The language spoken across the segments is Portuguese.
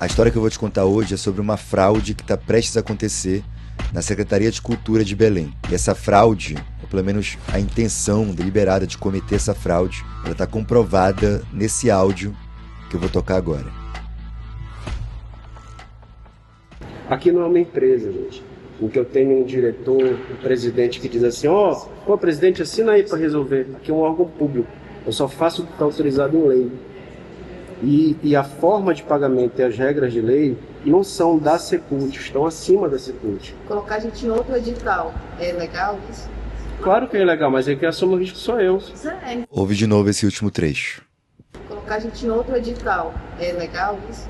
A história que eu vou te contar hoje é sobre uma fraude que está prestes a acontecer na Secretaria de Cultura de Belém. E essa fraude, ou pelo menos a intenção deliberada de cometer essa fraude, ela está comprovada nesse áudio que eu vou tocar agora. Aqui não é uma empresa, gente, em que eu tenho um diretor, um presidente que diz assim, pô, presidente, assina aí para resolver. Aqui é um órgão público, eu só faço o que está autorizado em lei. E a forma de pagamento e as regras de lei não são da Secult, estão acima da Secult. Colocar a gente em outro edital, é legal isso? Claro que é legal, mas quem assume o risco sou eu. Isso é. Ouve de novo esse último trecho. Colocar a gente em outro edital, é legal isso?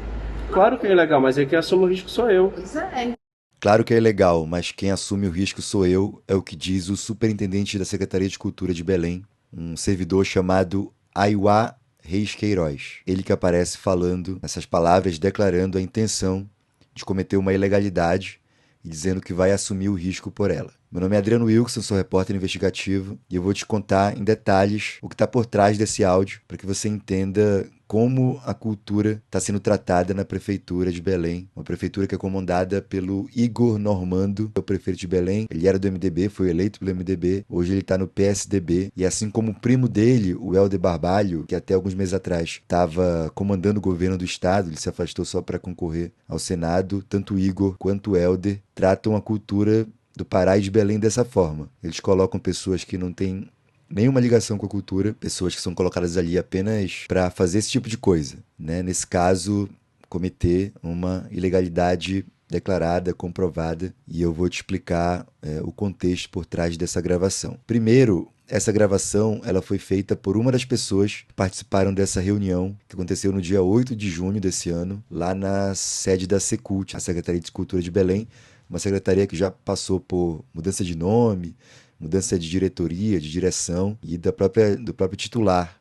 Claro que é legal, mas quem assume o risco sou eu. Isso é. Claro que é ilegal, mas quem assume o risco sou eu, é o que diz o superintendente da Secretaria de Cultura de Belém, um servidor chamado Aiuá Reis Queiroz. Ele que aparece falando essas palavras, declarando a intenção de cometer uma ilegalidade e dizendo que vai assumir o risco por ela. Meu nome é Adriano Wilson, sou repórter investigativo e eu vou te contar em detalhes o que está por trás desse áudio para que você entenda como a cultura está sendo tratada na Prefeitura de Belém, uma prefeitura que é comandada pelo Igor Normando, que é o prefeito de Belém. Ele era do MDB, foi eleito pelo MDB, hoje ele está no PSDB, e assim como o primo dele, o Helder Barbalho, que até alguns meses atrás estava comandando o governo do estado, ele se afastou só para concorrer ao Senado, tanto o Igor quanto o Helder tratam a cultura do Pará e de Belém dessa forma. Eles colocam pessoas que não têm nenhuma ligação com a cultura, pessoas que são colocadas ali apenas para fazer esse tipo de coisa, né? Nesse caso, cometer uma ilegalidade declarada, comprovada, e eu vou te explicar o contexto por trás dessa gravação. Primeiro, essa gravação ela foi feita por uma das pessoas que participaram dessa reunião que aconteceu no dia 8 de junho desse ano, lá na sede da Secult, a Secretaria de Cultura de Belém, uma secretaria que já passou por mudança de nome, mudança de diretoria, de direção e do próprio titular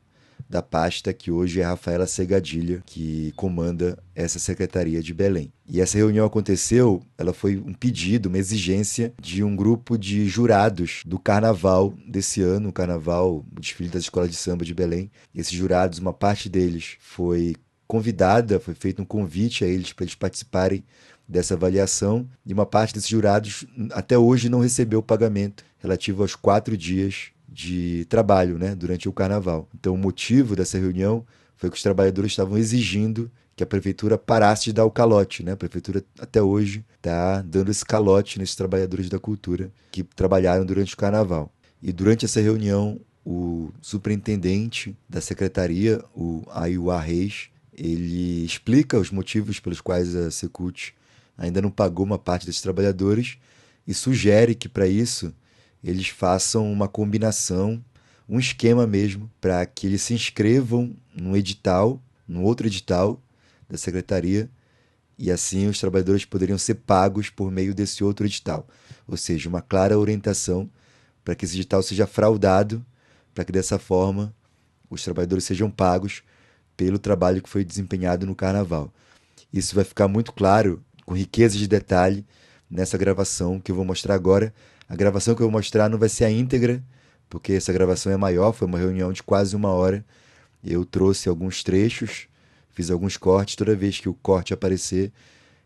da pasta, que hoje é Rafaela Segadilha, que comanda essa secretaria de Belém. E essa reunião aconteceu, ela foi um pedido, uma exigência de um grupo de jurados do carnaval desse ano, o carnaval, o desfile das escolas de samba de Belém. Esses jurados, uma parte deles foi convidada, foi feito um convite a eles para eles participarem dessa avaliação, e uma parte desses jurados até hoje não recebeu o pagamento relativo aos 4 dias de trabalho, né, durante o carnaval. Então o motivo dessa reunião foi que os trabalhadores estavam exigindo que a prefeitura parasse de dar o calote, né? A prefeitura até hoje está dando esse calote nesses trabalhadores da cultura que trabalharam durante o carnaval. E durante essa reunião, o superintendente da secretaria, o Aiuá Reis, ele explica os motivos pelos quais a Secult ainda não pagou uma parte desses trabalhadores e sugere que, para isso, eles façam uma combinação, um esquema mesmo, para que eles se inscrevam num edital, num outro edital da secretaria, e assim os trabalhadores poderiam ser pagos por meio desse outro edital. Ou seja, uma clara orientação para que esse edital seja fraudado, para que dessa forma os trabalhadores sejam pagos pelo trabalho que foi desempenhado no carnaval. Isso vai ficar muito claro, com riqueza de detalhe, nessa gravação que eu vou mostrar agora. A gravação que eu vou mostrar não vai ser a íntegra, porque essa gravação é maior, foi uma reunião de quase 1 hora. Eu trouxe alguns trechos, fiz alguns cortes. Toda vez que o corte aparecer,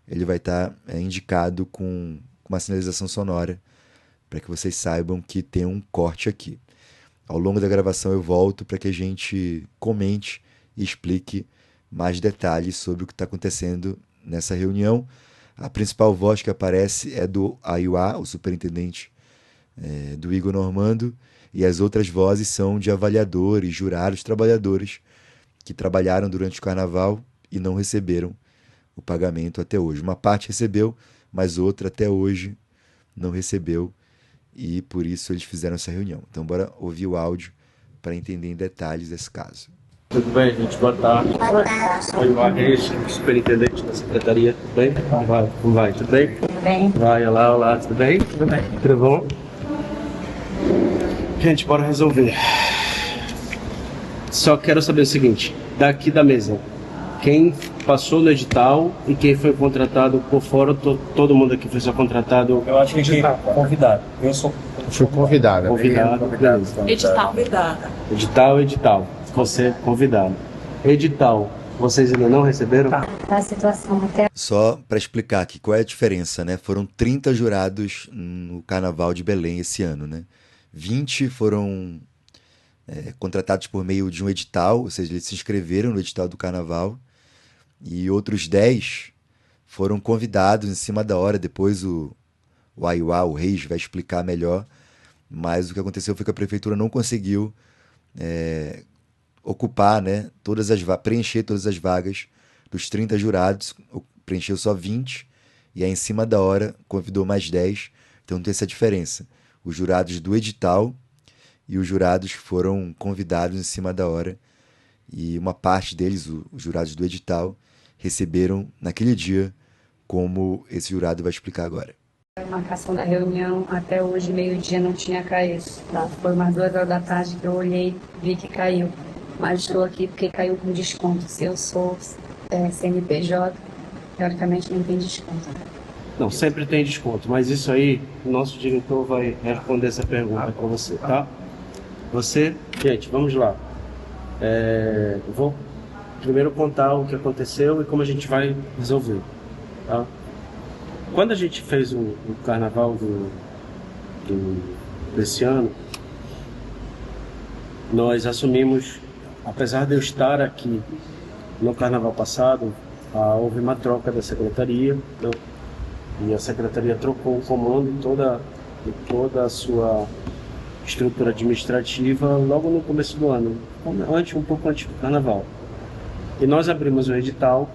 ele vai estar indicado com uma sinalização sonora, para que vocês saibam que tem um corte aqui. Ao longo da gravação eu volto para que a gente comente e explique mais detalhes sobre o que está acontecendo nessa reunião. A principal voz que aparece é do Aiuá, o superintendente do Igor Normando, e as outras vozes são de avaliadores, jurados, trabalhadores que trabalharam durante o carnaval e não receberam o pagamento até hoje. Uma parte recebeu, mas outra até hoje não recebeu, e por isso eles fizeram essa reunião. Então bora ouvir o áudio para entender em detalhes esse caso. Tudo bem, gente? Boa tarde. Aiuá Reis, superintendente da secretaria. Tudo bem? Como vai? Tudo bem? Tudo bem. Vai, olá. Tudo bem? Tudo bem. Tudo bom? Gente, bora resolver. Só quero saber o seguinte, daqui da mesa, quem passou no edital e quem foi contratado por fora, todo mundo aqui foi só contratado? Eu acho que convidado. Eu fui convidado. Convidado, beleza. Edital. Edital. Você convidado. Edital. Vocês ainda não receberam? Tá. A situação até Só para explicar aqui qual é a diferença, né? Foram 30 jurados no Carnaval de Belém esse ano, né? 20 foram contratados por meio de um edital, ou seja, eles se inscreveram no edital do Carnaval, e outros 10 foram convidados em cima da hora. Depois o Aiuá, o Reis, vai explicar melhor, mas o que aconteceu foi que a prefeitura não conseguiu ocupar, né, preencher todas as vagas dos 30 jurados, preencheu só 20, e aí em cima da hora convidou mais 10, então tem essa diferença. Os jurados do edital e os jurados que foram convidados em cima da hora, e uma parte deles, os jurados do edital, receberam naquele dia, como esse jurado vai explicar agora. a marcação da reunião, até hoje, meio-dia, não tinha caído. Tá? Foi umas 2 horas da tarde que eu olhei, vi que caiu. Mas estou aqui porque caiu com desconto. Se eu sou CNPJ, teoricamente não tem desconto. Não, sempre tem desconto, mas isso aí, o nosso diretor vai responder essa pergunta para você, tá? Gente, vamos lá. Eu vou primeiro contar o que aconteceu e como a gente vai resolver, tá? Quando a gente fez o carnaval desse ano, nós assumimos, apesar de eu estar aqui no carnaval passado, houve uma troca da secretaria, então, e a secretaria trocou o comando e toda a sua estrutura administrativa logo no começo do ano, um pouco antes do carnaval. E nós abrimos um edital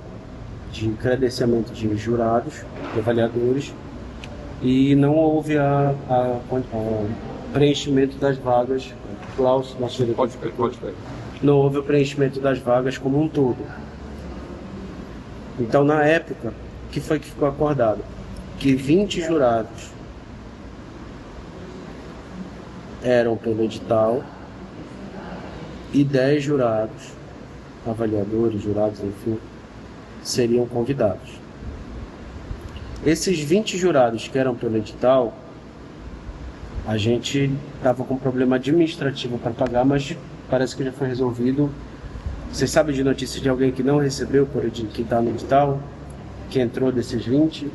de credenciamento de jurados, de avaliadores, e não houve preenchimento das vagas. Klaus, nosso diretor, Pode ver. não houve o preenchimento das vagas como um todo. Então, na época, o que foi que ficou acordado? Que 20 jurados eram pelo edital e 10 jurados, avaliadores, jurados, enfim, seriam convidados. Esses 20 jurados que eram pelo edital, a gente estava com problema administrativo para pagar, mas parece que já foi resolvido. Vocês sabem de notícia de alguém que não recebeu, que está no edital, que entrou desses 20?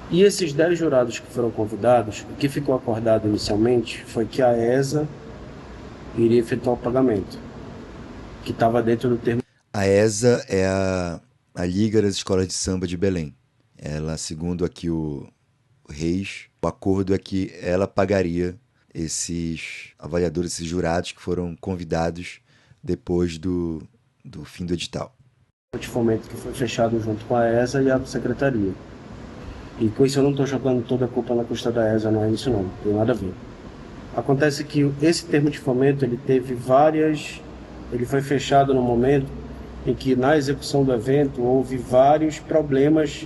E esses 10 jurados que foram convidados, o que ficou acordado inicialmente foi que a ESA iria efetuar o pagamento, que estava dentro do termo. A ESA é a Liga das Escolas de Samba de Belém. Ela, segundo aqui o Reis, o acordo é que ela pagaria esses avaliadores, esses jurados que foram convidados depois do fim do edital. De fomento que foi fechado junto com a ESA e a secretaria. E com isso eu não estou jogando toda a culpa na custa da ESA, não é isso não tem nada a ver. Acontece que esse termo de fomento, ele foi fechado no momento em que na execução do evento houve vários problemas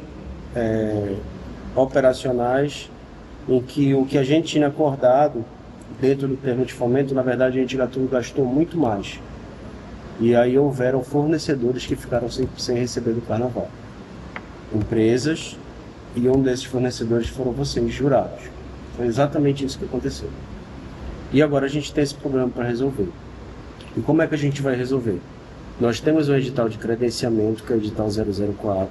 operacionais, em que o que a gente tinha acordado dentro do termo de fomento, na verdade a gente gastou muito mais. E aí houveram fornecedores que ficaram sem receber do carnaval. Empresas, e um desses fornecedores foram vocês, jurados. Foi exatamente isso que aconteceu. E agora a gente tem esse problema para resolver. E como é que a gente vai resolver? Nós temos um edital de credenciamento, que é o edital 004.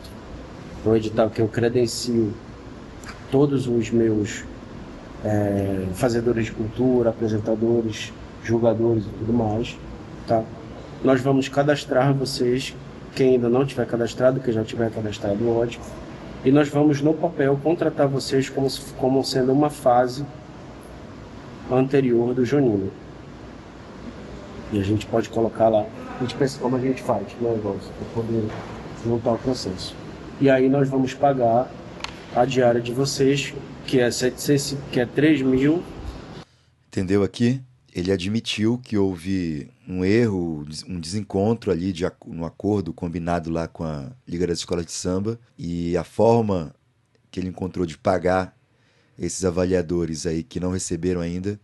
É um edital que eu credencio todos os meus fazedores de cultura, apresentadores, julgadores e tudo mais, tá? Nós vamos cadastrar vocês, quem ainda não tiver cadastrado, quem já tiver cadastrado, ótimo. E nós vamos, no papel, contratar vocês como sendo uma fase anterior do Junino. E a gente pode colocar lá, a gente pensa como a gente faz, né, negócio, para poder juntar o processo. E aí nós vamos pagar a diária de vocês, que é 3 mil. Entendeu aqui? Ele admitiu que houve um erro, um desencontro ali no acordo combinado lá com a Liga das Escolas de Samba, e a forma que ele encontrou de pagar esses avaliadores aí que não receberam ainda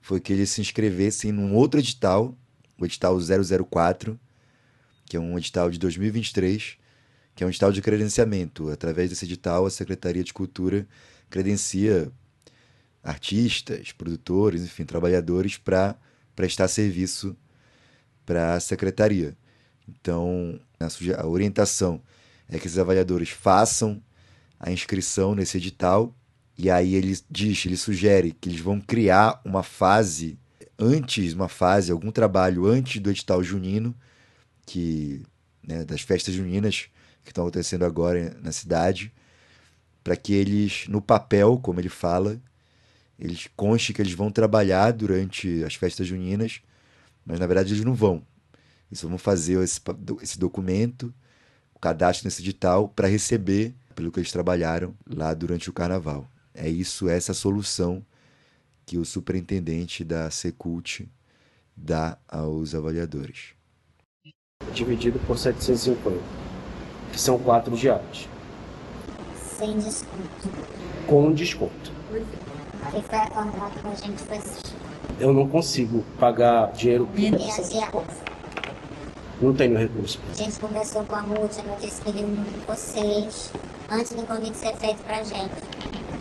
foi que eles se inscrevessem num outro edital, o edital 004, que é um edital de 2023, que é um edital de credenciamento. Através desse edital, a Secretaria de Cultura credencia artistas, produtores, enfim, trabalhadores para prestar serviço para a secretaria, Então, a orientação é que esses avaliadores façam a inscrição nesse edital, e aí ele sugere que eles vão criar algum trabalho antes do edital junino, das festas juninas que estão acontecendo agora na cidade, para que eles, no papel, como ele fala, eles conste que eles vão trabalhar durante as festas juninas, mas na verdade eles não vão. Eles vão fazer esse documento, o cadastro nesse edital, para receber pelo que eles trabalharam lá durante o carnaval. Essa solução que o superintendente da Secult dá aos avaliadores. Dividido por 750, que são 4 diários. Sem desconto. Com desconto. Que foi a contrato que a gente foi assistir. Eu não consigo pagar dinheiro. E assim, Não tenho recurso. a gente conversou com a multa, não quis pedir com vocês, antes do convite ser feito pra gente.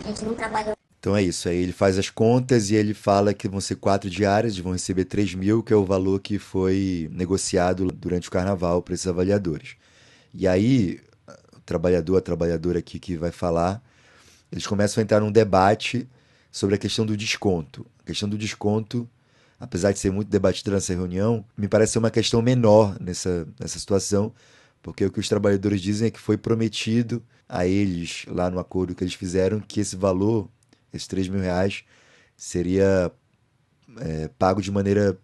A gente não trabalhou. Então é isso, aí ele faz as contas e ele fala que vão ser 4 diárias, eles vão receber 3 mil, que é o valor que foi negociado durante o carnaval para esses avaliadores. E aí, o trabalhador, a trabalhadora aqui que vai falar, eles começam a entrar num debate sobre a questão do desconto. A questão do desconto, apesar de ser muito debatida nessa reunião, me parece ser uma questão menor nessa situação, porque o que os trabalhadores dizem é que foi prometido a eles, lá no acordo que eles fizeram, que esse valor, esses 3 mil reais, seria pago de maneira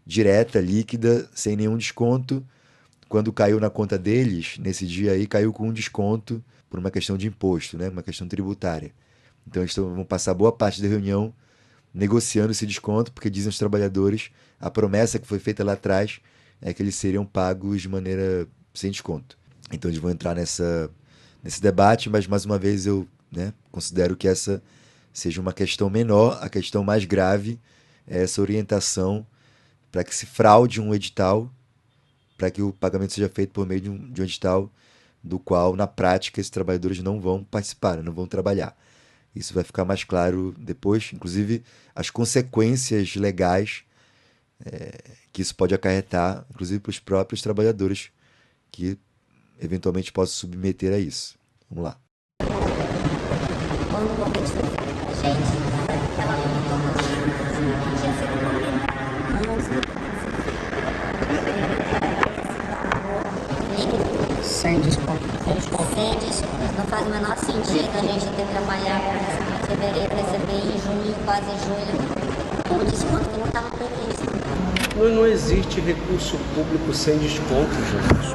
direta, líquida, sem nenhum desconto. Quando caiu na conta deles, nesse dia aí, caiu com um desconto por uma questão de imposto, né? Uma questão tributária. Então eles vão passar boa parte da reunião negociando esse desconto, porque dizem os trabalhadores, a promessa que foi feita lá atrás é que eles seriam pagos de maneira sem desconto. Então eles vão entrar nesse debate, mas mais uma vez eu considero que essa seja uma questão menor. A questão mais grave é essa orientação para que se fraude um edital, para que o pagamento seja feito por meio de um edital do qual, na prática, esses trabalhadores não vão participar, não vão trabalhar. Isso vai ficar mais claro depois, inclusive as consequências legais que isso pode acarretar, inclusive para os próprios trabalhadores que eventualmente possam se submeter a isso. Vamos lá. Quando o convite foi feito pra gente, ela não tinha sido combinado. Sem desconto. Sem desconto. Não faz o menor sentido a gente ter que trabalhar em fevereiro, receber em junho, quase julho, com desconto que não estava previsto. Não existe recurso público sem desconto, gente.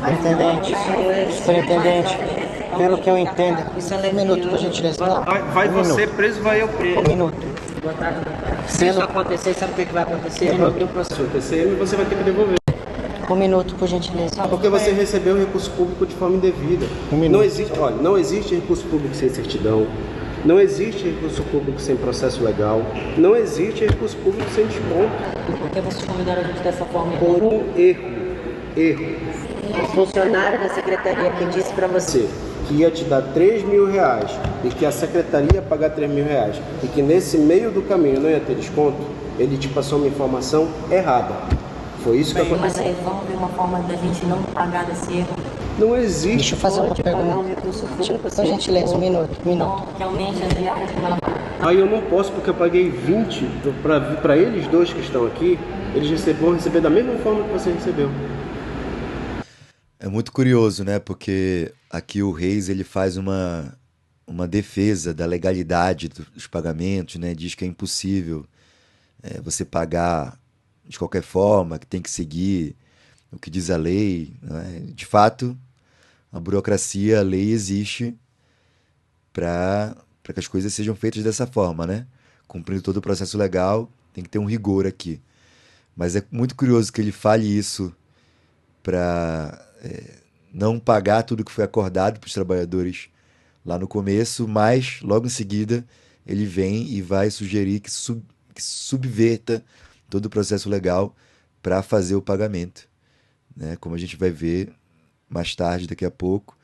Superintendente, pelo que eu entendo. Um minuto, por gentileza. Vai você preso, vai eu preso. Um minuto. Se isso acontecer, sabe o que vai acontecer? Eu vou abrir o processo TCM e você vai ter que devolver. Um minuto, por gentileza. Porque você recebeu o recurso público de forma indevida. Não existe recurso público sem certidão. Não existe recurso público sem processo legal. Não existe recurso público sem desconto. E por que vocês convidaram a gente dessa forma? Por um erro. O funcionário da secretaria que disse pra você. Que ia te dar 3 mil reais e que a secretaria ia pagar 3 mil reais e que nesse meio do caminho não ia ter desconto, ele te passou uma informação errada. Foi isso que aconteceu. Mas aí vamos ver uma forma da gente não pagar desse erro. Não existe. Deixa eu fazer uma Pagar um pergunta. recurso público Por gentileza, um minuto. Então, realmente, Aí eu não posso porque eu paguei 20 para eles dois que estão aqui, eles vão receber da mesma forma que você recebeu. É muito curioso, né? Porque aqui o Reis ele faz uma defesa da legalidade dos pagamentos, né? Diz que é impossível você pagar de qualquer forma, que tem que seguir o que diz a lei, né? De fato, a burocracia, a lei existe para que as coisas sejam feitas dessa forma, né? Cumprindo todo o processo legal, tem que ter um rigor aqui. Mas é muito curioso que ele fale isso para não pagar tudo que foi acordado para os trabalhadores lá no começo, mas logo em seguida ele vem e vai sugerir que subverta todo o processo legal para fazer o pagamento, né? Como a gente vai ver mais tarde, daqui a pouco,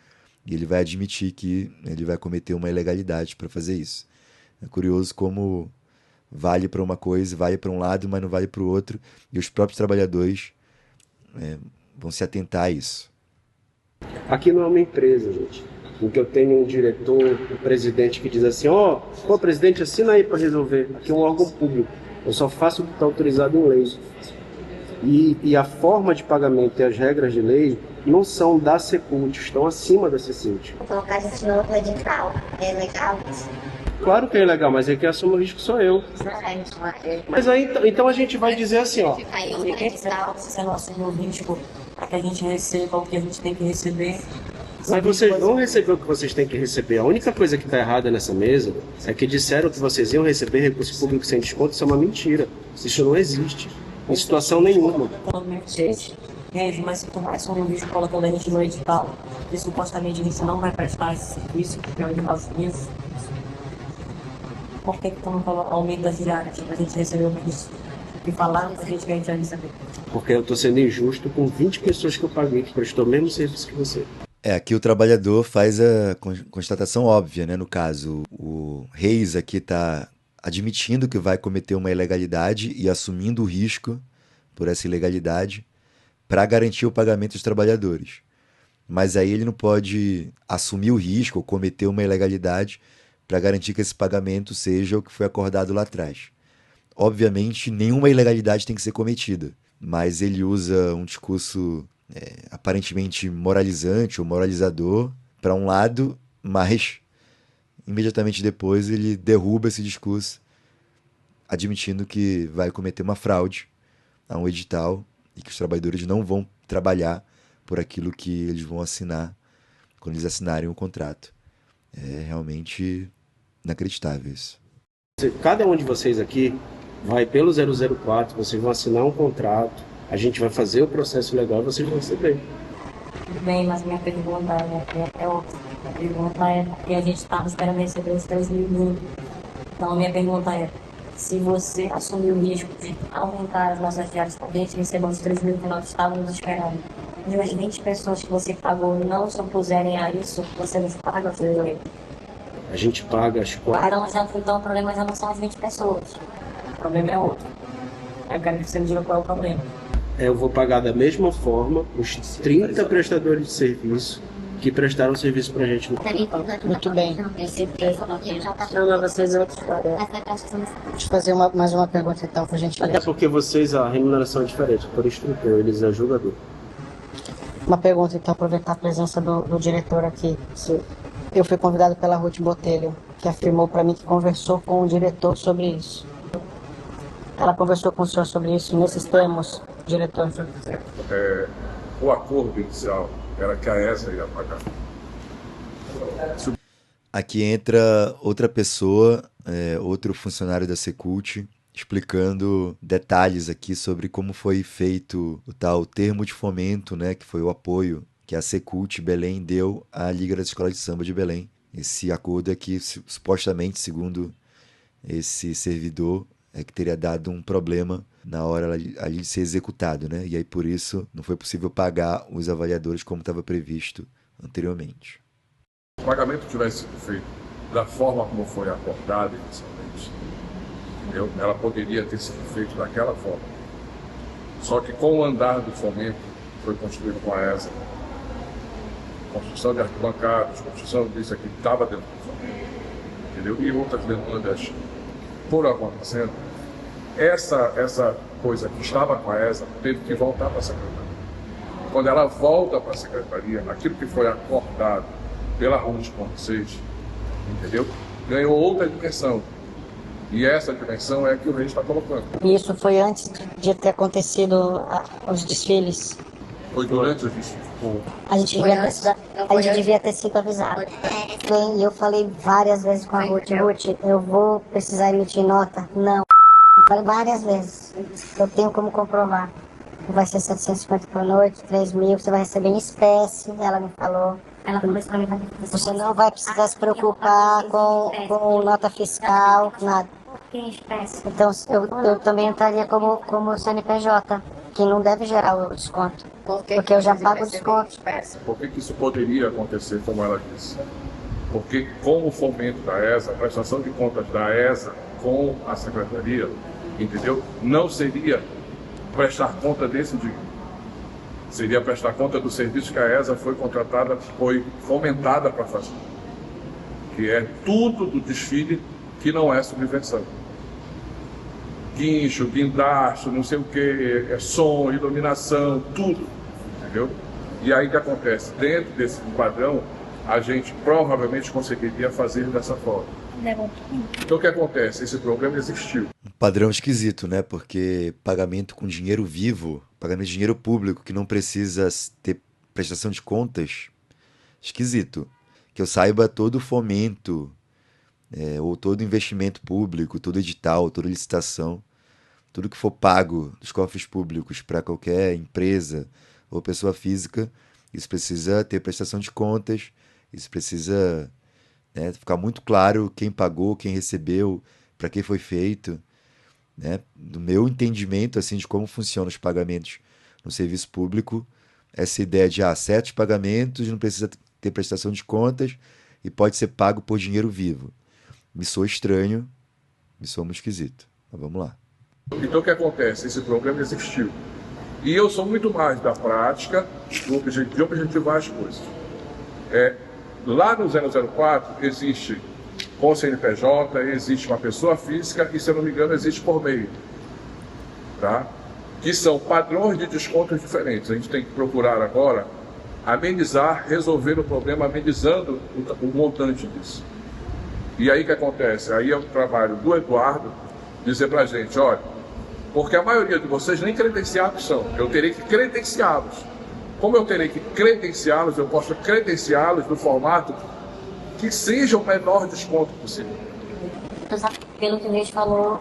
e ele vai admitir que ele vai cometer uma ilegalidade para fazer isso. É curioso como vale para uma coisa, vale para um lado, mas não vale para o outro, e os próprios trabalhadores vão se atentar a isso. Aqui não é uma empresa, gente, em que eu tenho um diretor, um presidente que diz assim, ó, pô, presidente, assina aí para resolver. Aqui é um órgão público, eu só faço o que está autorizado em lei. E a forma de pagamento e as regras de lei não são da Secult, estão acima da Secult. Colocar isso no outro edital, é legal isso? Claro que é legal, mas quem assume o risco sou eu. Mas aí, então a gente vai dizer assim, ó. Você não assume o risco para que a gente receba o que a gente tem que receber. Mas vocês vão receber o que vocês têm que receber. A única coisa que está errada nessa mesa é que disseram que vocês iam receber recurso público sem desconto. Isso é uma mentira. Isso não existe. Em situação nenhuma. Mas se tu vai assumir o risco colocando a gente no edital, e supostamente a gente não vai prestar esse serviço, porque é o edital isso. Por que tu não coloca aumento das diárias pra gente receber o risco? E falaram pra gente que a gente vai receber. Porque eu estou sendo injusto com 20 pessoas que eu paguei, que prestou o mesmo serviço que você. Aqui o trabalhador faz a constatação óbvia, né? No caso, o Reis aqui está admitindo que vai cometer uma ilegalidade e assumindo o risco por essa ilegalidade para garantir o pagamento dos trabalhadores. Mas aí ele não pode assumir o risco ou cometer uma ilegalidade para garantir que esse pagamento seja o que foi acordado lá atrás. Obviamente, nenhuma ilegalidade tem que ser cometida, mas ele usa um discurso aparentemente moralizante ou moralizador para um lado, mas imediatamente depois ele derruba esse discurso, admitindo que vai cometer uma fraude a um edital e que os trabalhadores não vão trabalhar por aquilo que eles vão assinar quando eles assinarem o contrato. É realmente inacreditável isso. Cada um de vocês aqui vai pelo 004, vocês vão assinar um contrato, a gente vai fazer o processo legal e vocês vão receber. Tudo bem, mas minha pergunta é outra. A pergunta é porque a gente estava esperando receber os 3 mil. Então, minha pergunta é, se você assumir o risco de aumentar as nossas diárias para a gente receber os 3 mil que nós estávamos esperando, e as 20 pessoas que você pagou não se opuserem a isso, você não paga o seu. A gente paga as 4. Então o problema já não são as 20 pessoas. O problema é outro. Eu quero que você me diga qual é o problema. Eu vou pagar da mesma forma os 30 prestadores de serviço que prestaram serviço pra gente. Muito bem. Não, vocês outros. Deixa eu fazer mais uma pergunta então, por gentileza. Até porque vocês, a remuneração é diferente. Por instrutor, eles é jogador. Uma pergunta então, aproveitar a presença do diretor aqui. Eu fui convidado pela Ruth Botelho, que afirmou para mim que conversou com o diretor sobre isso. Ela conversou com o senhor sobre isso nesses termos, diretor? O acordo inicial era que a ESA ia pagar. Aqui entra outra pessoa, outro funcionário da Secult, explicando detalhes aqui sobre como foi feito o tal termo de fomento, né, que foi o apoio que a Secult Belém deu à Liga das Escolas de Samba de Belém. Esse acordo aqui, supostamente, segundo esse servidor, que teria dado um problema na hora ali de ser executado, né? E aí, por isso, não foi possível pagar os avaliadores como estava previsto anteriormente. Se o pagamento tivesse sido feito da forma como foi acordado inicialmente, ela poderia ter sido feito daquela forma. Só que com o andar do fomento, foi construído com a ESA, construção de arquibancadas, construção disso aqui, estava dentro do fomento, entendeu? E outras demandas foram acontecendo. Essa coisa que estava com a ESA teve que voltar para a Secretaria. Quando ela volta para a Secretaria, aquilo que foi acordado pela RUT com vocês, entendeu? Ganhou outra dimensão. E essa dimensão é a que o Reis está colocando. E isso foi antes de ter acontecido os desfiles? Foi durante os desfiles. A gente devia ter sido avisado. E eu falei várias vezes com a Ruth, eu vou precisar emitir nota? Não. Eu falei várias vezes. Eu tenho como comprovar. Vai ser 750 por noite, 3 mil, você vai receber em espécie, ela me falou. Ela falou isso pra mim. Você não vai precisar se preocupar com nota fiscal, nada. Então eu também entraria como CNPJ, que não deve gerar o desconto. Porque eu já pago o desconto. Por que isso poderia acontecer, como ela disse? Porque com o fomento da ESA, a prestação de contas da ESA com a Secretaria, entendeu? Não seria prestar conta desse dinheiro. Seria prestar conta do serviço que a ESA foi contratada, foi fomentada para fazer, que é tudo do desfile que não é subvenção. Guincho, guindaste, não sei o que, som, iluminação, tudo, entendeu? E aí o que acontece? Dentro desse padrão, a gente provavelmente conseguiria fazer dessa forma. Então o que acontece? Esse programa existiu. Um padrão esquisito, né? Porque pagamento com dinheiro vivo, pagamento de dinheiro público que não precisa ter prestação de contas, esquisito. Que eu saiba, todo fomento, ou todo investimento público, todo edital, toda licitação, tudo que for pago dos cofres públicos para qualquer empresa ou pessoa física, isso precisa ter prestação de contas, isso precisa, né, ficar muito claro quem pagou, quem recebeu, para que foi feito, né? Do meu entendimento assim, de como funcionam os pagamentos no serviço público, essa ideia de certos pagamentos não precisa ter prestação de contas e pode ser pago por dinheiro vivo. Me soa estranho, me soa muito esquisito. Mas vamos lá. Então o que acontece? Esse programa existiu. E eu sou muito mais da prática de objetivar as coisas. Lá no 004 existe com CNPJ, existe uma pessoa física e, se eu não me engano, existe por meio. Tá? Que são padrões de descontos diferentes. A gente tem que procurar agora amenizar, resolver o problema amenizando o montante disso. E aí o que acontece? Aí é o trabalho do Eduardo dizer pra gente, olha, porque a maioria de vocês nem credenciados são, eu terei que credenciá-los. Como eu terei que credenciá-los, eu posso credenciá-los no formato que seja o menor desconto possível. Pelo que o Reis falou,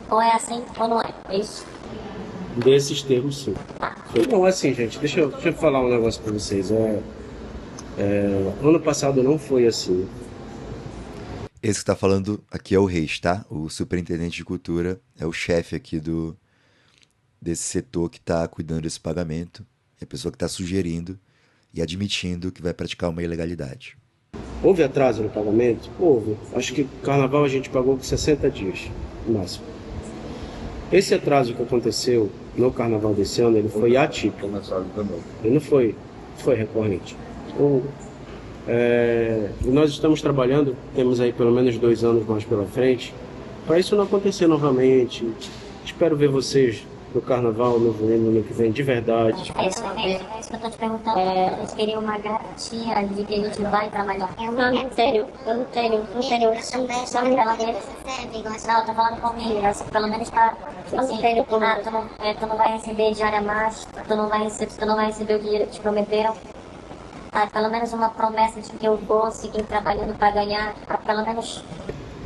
ou é assim ou não é, é isso? Desses termos, sim. Não, assim, gente, deixa eu falar um negócio pra vocês. Ano passado não foi assim. Esse que está falando aqui é o Reis, tá? O superintendente de cultura é o chefe aqui desse setor que está cuidando desse pagamento. É a pessoa que está sugerindo e admitindo que vai praticar uma ilegalidade. Houve atraso no pagamento? Houve. Acho que carnaval a gente pagou com 60 dias, no máximo. Esse atraso que aconteceu no carnaval desse ano, ele foi atípico. Ele não foi recorrente. Nós estamos trabalhando, temos aí pelo menos 2 anos mais pela frente, para isso não acontecer novamente. Espero ver vocês no carnaval, no ano que vem, de verdade. É isso que eu estou te perguntando. Eles queriam uma garantia de que a gente vai trabalhar. Eu não tenho. Não, eu tô falando comigo, pelo menos pra, assim, tu não vai receber diária mais, tu não vai receber o dinheiro que te prometeram. Pelo menos uma promessa de que eu vou seguir trabalhando para ganhar, pelo menos.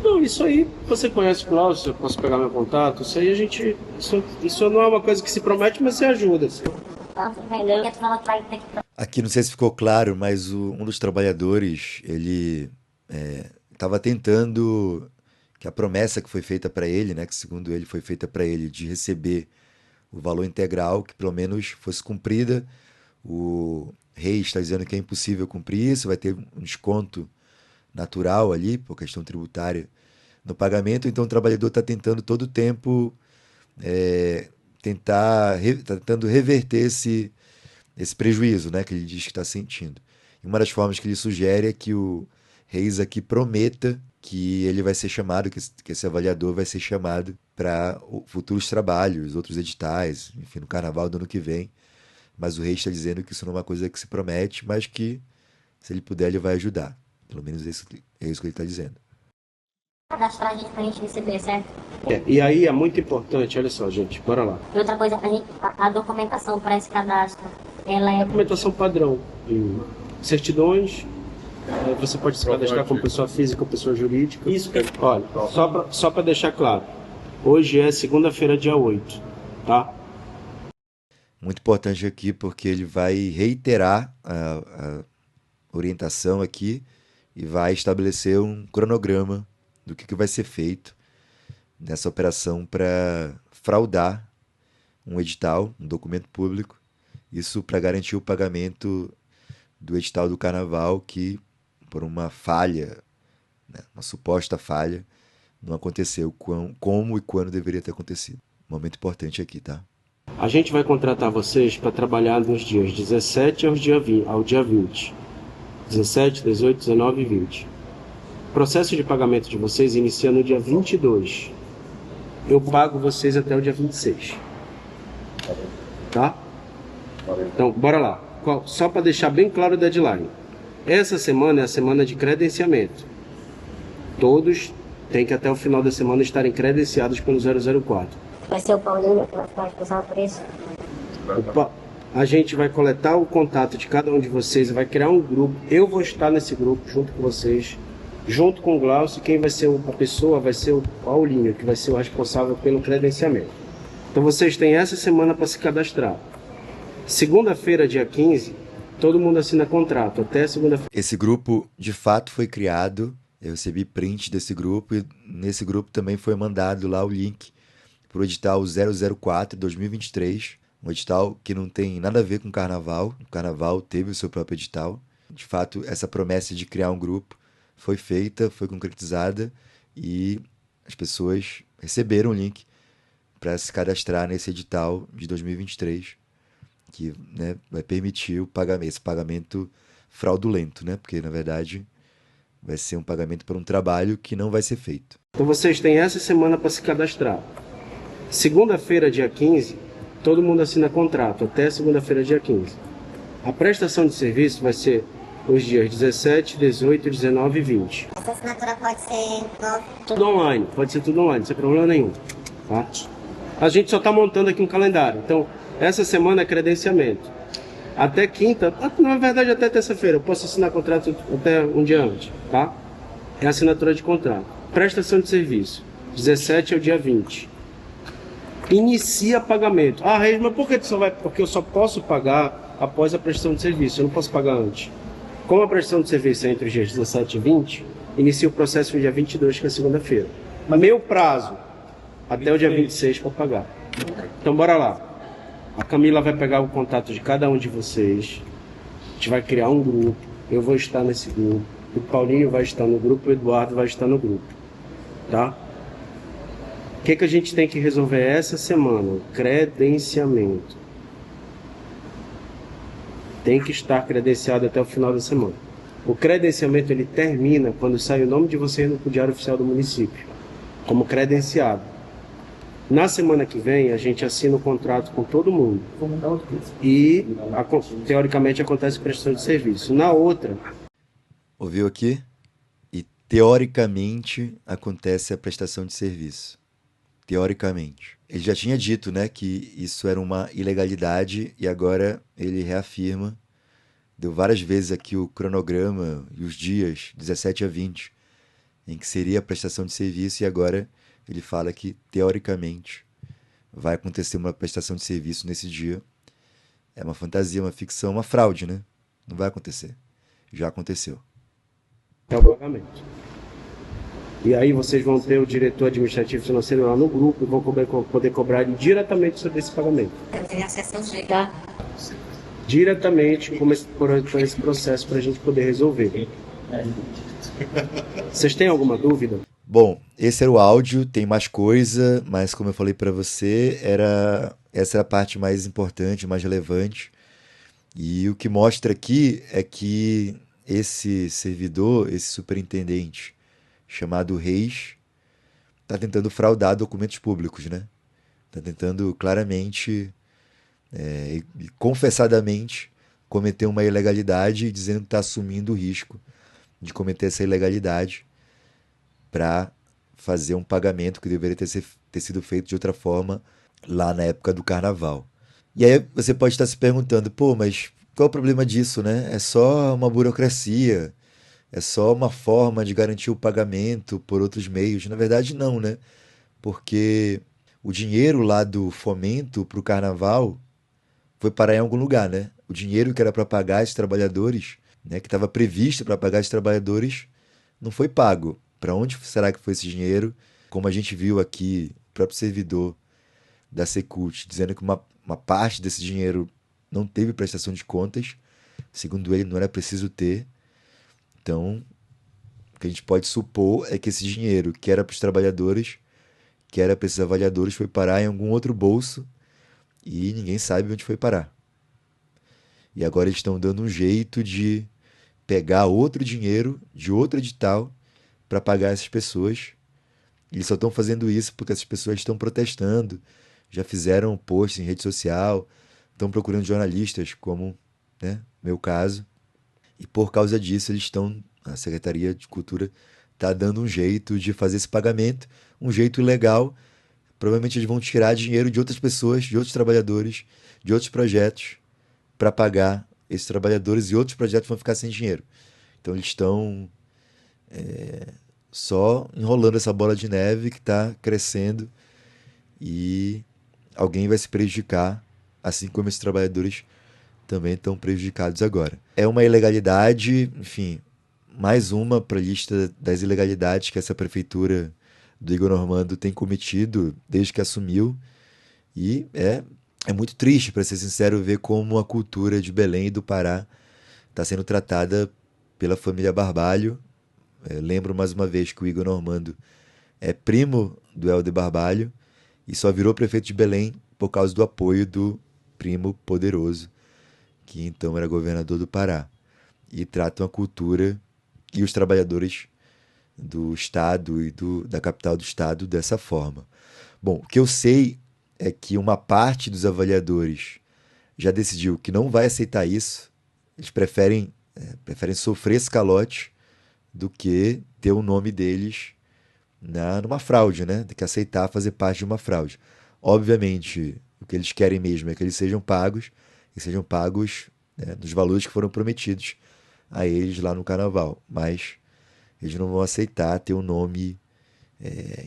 Não, isso aí, você conhece o Cláudio, eu posso pegar meu contato, isso aí a gente, isso não é uma coisa que se promete, mas você ajuda. Assim. Aqui não sei se ficou claro, mas um dos trabalhadores, ele estava tentando que a promessa que foi feita para ele, né, que segundo ele foi feita para ele, de receber o valor integral, que pelo menos fosse cumprida. O Reis está dizendo que é impossível cumprir isso, vai ter um desconto natural ali, por questão tributária, no pagamento. Então o trabalhador está tentando todo o tempo tentando reverter esse prejuízo, né, que ele diz que está sentindo. E uma das formas que ele sugere é que o Reis aqui prometa que ele vai ser chamado, que esse avaliador vai ser chamado para futuros trabalhos, outros editais, enfim, no carnaval do ano que vem. Mas o Reis está dizendo que isso não é uma coisa que se promete, mas que, se ele puder, ele vai ajudar. Pelo menos é isso que ele está dizendo. Cadastrar a gente pra gente receber, certo? E aí é muito importante, olha só, gente, bora lá. E outra coisa, a documentação para esse cadastro, ela é... Documentação padrão, de certidões, você pode se cadastrar como pessoa física ou pessoa jurídica. Isso, olha, só para deixar claro, hoje é segunda-feira, dia 8, tá? Muito importante aqui, porque ele vai reiterar a orientação aqui e vai estabelecer um cronograma do que vai ser feito nessa operação para fraudar um edital, um documento público, isso para garantir o pagamento do edital do carnaval que, por uma falha, né, uma suposta falha, não aconteceu como e quando deveria ter acontecido. Momento importante aqui, tá? A gente vai contratar vocês para trabalhar nos dias 17 ao dia 20. 17, 18, 19 e 20. O processo de pagamento de vocês inicia no dia 22. Eu pago vocês até o dia 26. Tá? Então, bora lá. Só para deixar bem claro o deadline. Essa semana é a semana de credenciamento. Todos têm que até o final da semana estarem credenciados pelo 004. Vai ser o Paulinho que vai ficar responsável por isso? A gente vai coletar o contato de cada um de vocês, vai criar um grupo. Eu vou estar nesse grupo junto com vocês, junto com o Glaucio. Quem vai ser a pessoa vai ser o Paulinho, que vai ser o responsável pelo credenciamento. Então vocês têm essa semana para se cadastrar. Segunda-feira, dia 15, todo mundo assina contrato, até segunda-feira. Esse grupo, de fato, foi criado. Eu recebi print desse grupo e nesse grupo também foi mandado lá o link para o edital 004 2023, um edital que não tem nada a ver com o Carnaval. O Carnaval teve o seu próprio edital. De fato, essa promessa de criar um grupo foi feita, foi concretizada e as pessoas receberam o link para se cadastrar nesse edital de 2023, que, né, vai permitir esse pagamento fraudulento, né? Porque, na verdade, vai ser um pagamento por um trabalho que não vai ser feito. Então vocês têm essa semana para se cadastrar. Segunda-feira, dia 15, todo mundo assina contrato, até segunda-feira, dia 15. A prestação de serviço vai ser os dias 17, 18, 19 e 20. Essa assinatura pode ser Tudo online, pode ser tudo online, sem problema nenhum. Tá? A gente só está montando aqui um calendário. Então, essa semana é credenciamento. Até quinta, na verdade até terça-feira, eu posso assinar contrato até um dia antes, tá? É assinatura de contrato. Prestação de serviço, 17 ao dia 20. Inicia pagamento. Ah, Reis, mas por que tu só vai? Porque eu só posso pagar após a prestação de serviço, eu não posso pagar antes. Como a prestação de serviço é entre os dias 17 e 20, inicia o processo no dia 22, que é segunda-feira. Mas meu prazo, até o dia 26 para pagar. Então bora lá. A Camila vai pegar o contato de cada um de vocês. A gente vai criar um grupo. Eu vou estar nesse grupo. O Paulinho vai estar no grupo, o Eduardo vai estar no grupo. Tá? O que a gente tem que resolver essa semana? Credenciamento. Tem que estar credenciado até o final da semana. O credenciamento ele termina quando sai o nome de vocês no Diário Oficial do município, como credenciado. Na semana que vem, a gente assina o contrato com todo mundo. E, teoricamente, acontece prestação de serviço. Na outra... Ouviu aqui? E, teoricamente, acontece a prestação de serviço. Teoricamente. Ele já tinha dito, né, que isso era uma ilegalidade e agora ele reafirma. Deu várias vezes aqui o cronograma e os dias, 17 a 20, em que seria a prestação de serviço e agora ele fala que, teoricamente, vai acontecer uma prestação de serviço nesse dia. É uma fantasia, uma ficção, uma fraude, né? Não vai acontecer. Já aconteceu. É o pagamento. E aí vocês vão ter o diretor administrativo financeiro lá no grupo e vão poder cobrar ele diretamente sobre esse pagamento. Eu tenho acesso aos tá? Diretamente por esse processo para a gente poder resolver. Vocês têm alguma dúvida? Bom, esse era o áudio, tem mais coisa, mas como eu falei para você, essa era a parte mais importante, mais relevante. E o que mostra aqui é que esse servidor, esse superintendente, chamado Reis, está tentando fraudar documentos públicos, né? Está tentando claramente e confessadamente cometer uma ilegalidade, dizendo que está assumindo o risco de cometer essa ilegalidade para fazer um pagamento que deveria ter sido feito de outra forma lá na época do Carnaval. E aí você pode estar se perguntando, pô, mas qual é o problema disso, né? É só uma burocracia, é só uma forma de garantir o pagamento por outros meios. Na verdade, não, né? Porque o dinheiro lá do fomento para o Carnaval foi parar em algum lugar, né? O dinheiro que era para pagar esses trabalhadores, né, que estava previsto para pagar esses trabalhadores, não foi pago. Para onde será que foi esse dinheiro? Como a gente viu aqui, o próprio servidor da Secult dizendo que uma parte desse dinheiro não teve prestação de contas, segundo ele não era preciso ter. Então, o que a gente pode supor é que esse dinheiro que era para os trabalhadores, que era para esses avaliadores, foi parar em algum outro bolso e ninguém sabe onde foi parar. E agora eles estão dando um jeito de pegar outro dinheiro de outro edital para pagar essas pessoas. Eles só estão fazendo isso porque essas pessoas estão protestando, já fizeram posts em rede social, estão procurando jornalistas, como, né, meu caso. E por causa disso, a Secretaria de Cultura está dando um jeito de fazer esse pagamento, um jeito legal. Provavelmente eles vão tirar dinheiro de outras pessoas, de outros trabalhadores, de outros projetos, para pagar esses trabalhadores, e outros projetos vão ficar sem dinheiro. Então eles estão só enrolando essa bola de neve que está crescendo, e alguém vai se prejudicar, assim como esses trabalhadores também estão prejudicados agora. É uma ilegalidade, enfim, mais uma para a lista das ilegalidades que essa prefeitura do Igor Normando tem cometido desde que assumiu. E é muito triste, para ser sincero, ver como a cultura de Belém e do Pará está sendo tratada pela família Barbalho. Lembro mais uma vez que o Igor Normando é primo do Helder Barbalho e só virou prefeito de Belém por causa do apoio do primo poderoso, que então era governador do Pará. E tratam a cultura e os trabalhadores do estado e da capital do estado dessa forma. Bom, o que eu sei é que uma parte dos avaliadores já decidiu que não vai aceitar isso. Eles preferem sofrer esse calote do que ter o nome deles numa fraude, né? Tem que aceitar fazer parte de uma fraude. Obviamente, o que eles querem mesmo é que eles sejam pagos, e sejam pagos, né, nos valores que foram prometidos a eles lá no carnaval. Mas eles não vão aceitar ter o nome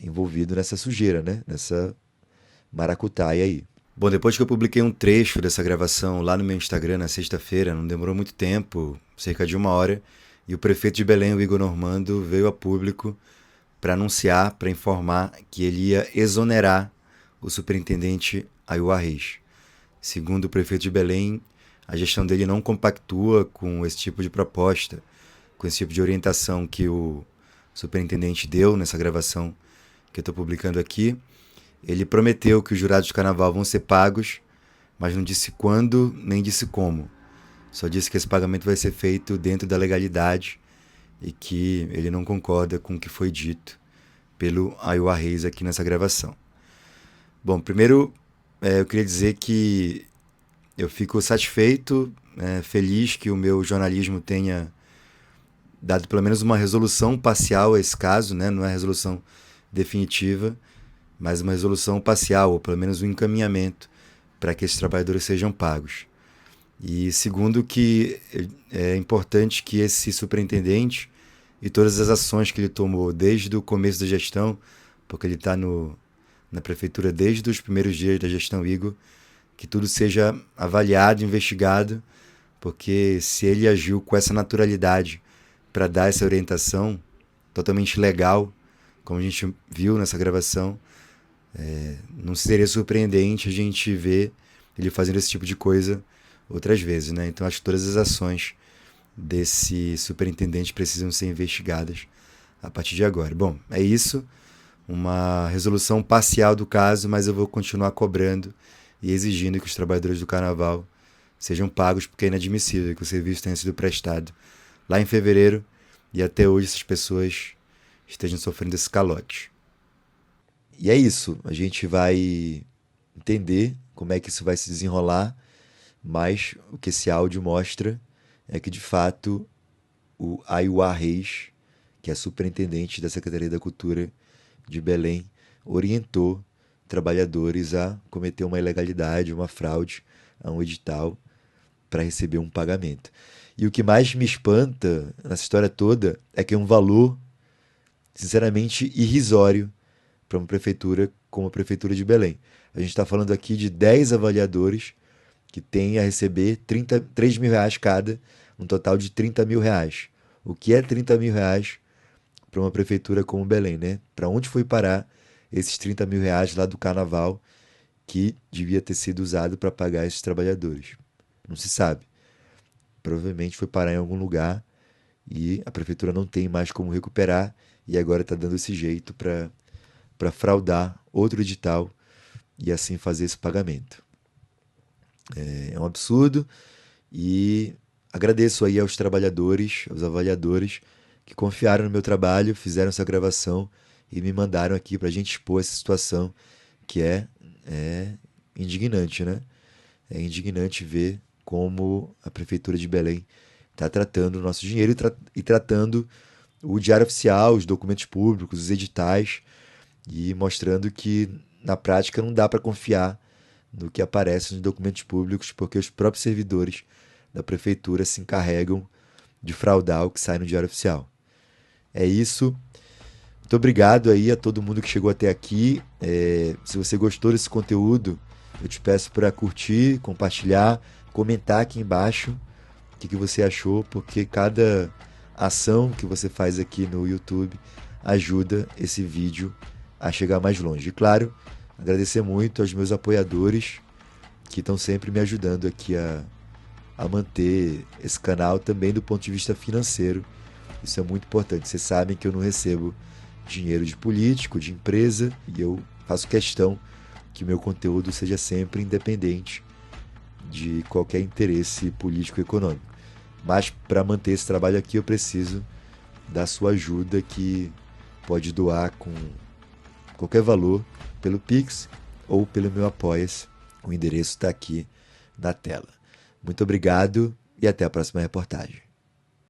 envolvido nessa sujeira, né? Nessa maracutaia aí. Bom, depois que eu publiquei um trecho dessa gravação lá no meu Instagram na sexta-feira, não demorou muito tempo, cerca de 1 hora, e o prefeito de Belém, o Igor Normando, veio a público para anunciar, para informar que ele ia exonerar o superintendente Aiuá Reis. Segundo o prefeito de Belém, a gestão dele não compactua com esse tipo de proposta, com esse tipo de orientação que o superintendente deu nessa gravação que eu estou publicando aqui. Ele prometeu que os jurados de carnaval vão ser pagos, mas não disse quando, nem disse como. Só disse que esse pagamento vai ser feito dentro da legalidade e que ele não concorda com o que foi dito pelo Aiuá Reis aqui nessa gravação. Bom, primeiro eu queria dizer que eu fico satisfeito, feliz que o meu jornalismo tenha dado pelo menos uma resolução parcial a esse caso, né? Não é resolução definitiva, mas uma resolução parcial, ou pelo menos um encaminhamento para que esses trabalhadores sejam pagos. E segundo, que é importante que esse superintendente e todas as ações que ele tomou desde o começo da gestão, porque ele está na prefeitura desde os primeiros dias da gestão Igor, que tudo seja avaliado, investigado, porque se ele agiu com essa naturalidade para dar essa orientação totalmente legal, como a gente viu nessa gravação, não seria surpreendente a gente ver ele fazendo esse tipo de coisa outras vezes, né? Então acho que todas as ações desse superintendente precisam ser investigadas a partir de agora. Bom, é isso, uma resolução parcial do caso, mas eu vou continuar cobrando e exigindo que os trabalhadores do carnaval sejam pagos, porque é inadmissível que o serviço tenha sido prestado lá em fevereiro e até hoje essas pessoas estejam sofrendo esse calote. E é isso, a gente vai entender como é que isso vai se desenrolar, mas o que esse áudio mostra é que, de fato, o Aiuá Reis, que é superintendente da Secretaria da Cultura de Belém, orientou trabalhadores a cometer uma ilegalidade, uma fraude a um edital para receber um pagamento. E o que mais me espanta nessa história toda é que é um valor, sinceramente, irrisório para uma prefeitura como a Prefeitura de Belém. A gente está falando aqui de 10 avaliadores que têm a receber 3 mil reais cada, um total de 30 mil reais. O que é 30 mil reais para uma prefeitura como Belém, né? Para onde foi parar esses 30 mil reais lá do carnaval que devia ter sido usado para pagar esses trabalhadores? Não se sabe. Provavelmente foi parar em algum lugar e a prefeitura não tem mais como recuperar e agora está dando esse jeito para fraudar outro edital e assim fazer esse pagamento. É um absurdo. E agradeço aí aos trabalhadores, aos avaliadores que confiaram no meu trabalho, fizeram essa gravação e me mandaram aqui pra gente expor essa situação que é indignante, né? É indignante ver como a Prefeitura de Belém está tratando o nosso dinheiro e tratando o Diário Oficial, os documentos públicos, os editais, e mostrando que, na prática, não dá para confiar no que aparece nos documentos públicos, porque os próprios servidores da Prefeitura se encarregam de fraudar o que sai no Diário Oficial. É isso. Muito obrigado aí a todo mundo que chegou até aqui. Se você gostou desse conteúdo, eu te peço para curtir, compartilhar, comentar aqui embaixo o que você achou, porque cada ação que você faz aqui no YouTube ajuda esse vídeo a chegar mais longe. E claro, agradecer muito aos meus apoiadores que estão sempre me ajudando aqui a manter esse canal também do ponto de vista financeiro. Isso é muito importante. Vocês sabem que eu não recebo dinheiro de político, de empresa, e eu faço questão que o meu conteúdo seja sempre independente de qualquer interesse político e econômico. Mas para manter esse trabalho aqui eu preciso da sua ajuda, que pode doar com qualquer valor pelo Pix ou pelo meu Apoia-se. O endereço está aqui na tela. Muito obrigado e até a próxima reportagem.